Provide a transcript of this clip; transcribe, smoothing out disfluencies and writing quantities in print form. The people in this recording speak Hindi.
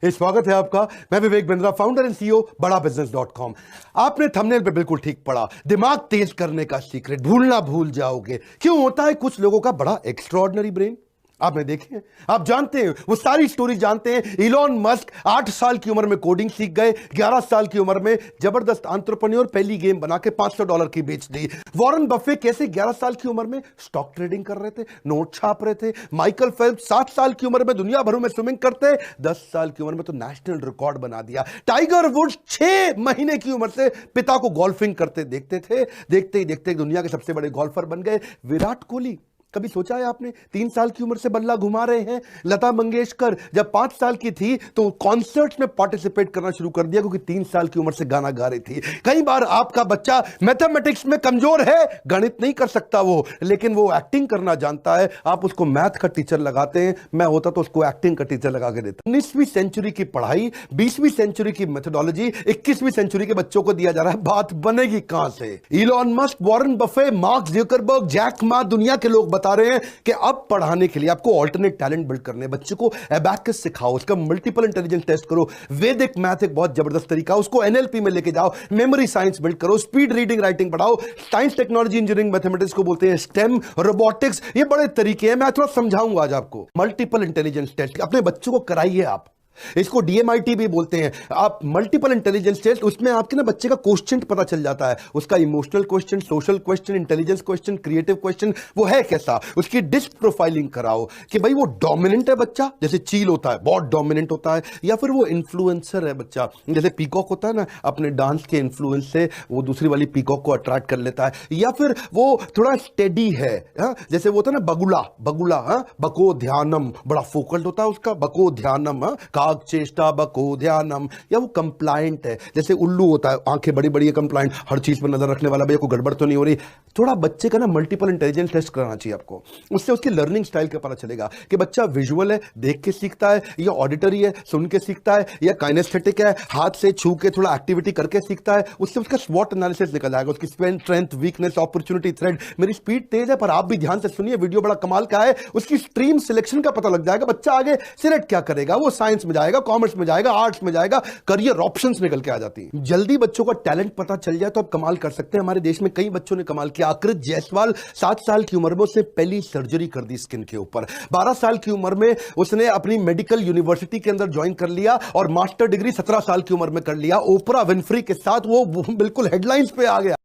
स्वागत है आपका। मैं Vivek Bindra, founder and CEO बड़ा बिजनेस.com। आपने थंबनेल पे बिल्कुल ठीक पढ़ा, दिमाग तेज करने का सीक्रेट, भूलना भूल जाओगे। क्यों होता है कुछ लोगों का बड़ा एक्स्ट्रॉर्डिनरी ब्रेन? आपने देखे हैं, आप जानते हैं, वो सारी स्टोरी जानते हैं। इलॉन मस्क 8 साल की उम्र में कोडिंग सीख गए, 11 साल की उम्र में जबरदस्त एंटरप्रेन्योर, पहली गेम बना के $500 की बेच दी। वॉरेन बफे कैसे 11 साल की उम्र में स्टॉक ट्रेडिंग कर रहे थे, नोट छाप रहे थे। माइकल फेल्प्स 7 साल की उम्र में दुनिया भर में स्विमिंग करते, 10 साल की उम्र में तो नेशनल रिकॉर्ड बना दिया। टाइगर वुड्स 6 महीने की उम्र से पिता को गोल्फिंग करते देखते थे, देखते ही देखते दुनिया के सबसे बड़े गोल्फर बन गए। विराट कोहली, कभी सोचा है आपने, 3 साल की उम्र से बल्ला घुमा रहे हैं। लता मंगेशकर जब 5 साल की थी तो कॉन्सर्ट्स में पार्टिसिपेट करना शुरू कर दिया क्योंकि 3 साल की उम्र से गाना गा रही थी। कई बार आपका बच्चा मैथमेटिक्स में कमजोर है, गणित नहीं कर सकता वो, लेकिन वो एक्टिंग करना जानता है। आप उसको मैथ का टीचर लगाते हैं, मैं होता तो उसको एक्टिंग का टीचर लगा के देता। 19वीं सेंचुरी की पढ़ाई 20वीं सेंचुरी की मेथोडोलॉजी 21वीं सेंचुरी के बच्चों को दिया जा रहा है। बात बनेगी कहां से? Elon Musk, Warren Buffett, Mark Zuckerberg, Jack Ma, दुनिया के लोग बता रहे हैं कि अब पढ़ाने के लिए आपको ऑल्टरनेट टैलेंट बिल्ड करने, बच्चे को एबैकस सिखाओ, उसका मल्टीपल इंटेलिजेंस टेस्ट करो। वैदिक मैथ एक बहुत जबरदस्त तरीका, उसको एनएलपी में लेके जाओ। मेमोरी साइंस बिल्ड करो, स्पीड रीडिंग राइटिंग पढ़ाओ। साइंस, टेक्नोलॉजी, इंजीनियरिंग, मैथमेटिक्स को बोलते हैं स्टेम, रोबोटिक्स, ये बड़े तरीके हैं। मैं थोड़ा समझाऊंगा आज आपको। मल्टीपल इंटेलिजेंस टेस्ट अपने बच्चों को कराइए आप, इसको डीएमआईटी भी बोलते हैं। आप मल्टीपल इंटेलिजेंस टेस्ट, उसमें आपके ना बच्चे का क्वेश्चन पता चल जाता है, उसका emotional question, social question, intelligence question, creative question, वो है कैसा। उसकी डिस्क प्रोफाइलिंग कराओ कि भाई वो डोमिनेंट है बच्चा, जैसे चील होता है बहुत डोमिनेंट होता है, या फिर वो इन्फ्लुएंसर है बच्चा, जैसे पीकॉक होता है ना, अपने डांस के इन्फ्लुएंस से वो दूसरी वाली पीकॉक को अट्रैक्ट कर लेता है। या फिर वो थोड़ा स्टेडी है, जैसे वो होता है ना बगुला, बगुला बको ध्यानम, बड़ा फोकस्ड होता है उसका, बको ध्यानम, चेष्टा बको ध्यानम। या वो कंप्लायंट है, जैसे उल्लू होता है, आंखें बड़ी बड़ी है, कंप्लायंट, हर चीज पर नजर रखने वाला, भैया कोई गड़बड़ तो नहीं हो रही। थोड़ा बच्चे का ना मल्टीपल इंटेलिजेंस टेस्ट कराना चाहिए आपको, उससे उसकी लर्निंग स्टाइल का पता चलेगा कि बच्चा विजुअल है, देख के सीखता है, या ऑडिटरी है, सुन के सीखता है, या काइनेस्थेटिक है, हाथ से छू के थोड़ा एक्टिविटी करके सीखता है। उससे उसका स्वॉट एनालिसिस निकल जाएगा, उसकी स्ट्रेंथ, वीकनेस, अपॉर्चुनिटी, थ्रेड। मेरी स्पीड तेज है पर आप भी ध्यान से सुनिए, वीडियो बड़ा कमाल का है। उसकी स्ट्रीम सिलेक्शन का पता लग जाएगा, बच्चा आगे सिलेक्ट क्या करेगा, वो साइंस में जाएगा, कॉमर्स में जाएगा, आर्ट्स में जाएगा, करियर ऑप्शंस निकल के आ जाती हैं। जल्दी बच्चों का टैलेंट पता चल जाए तो आप कमाल कर सकते हैं। हमारे देश में कई बच्चों ने कमाल किया। आकृत जायसवाल 7 साल की उम्र में उसने पहली सर्जरी कर दी स्किन के ऊपर। 12 साल की उम्र में उसने अपनी मेडिकल यूनिवर्सिटी के अंदर ज्वाइन कर लिया और मास्टर डिग्री 17 साल की उम्र में कर लिया। ओपरा विनफ्री के साथ वो बिल्कुल हेडलाइंस पे आ गया।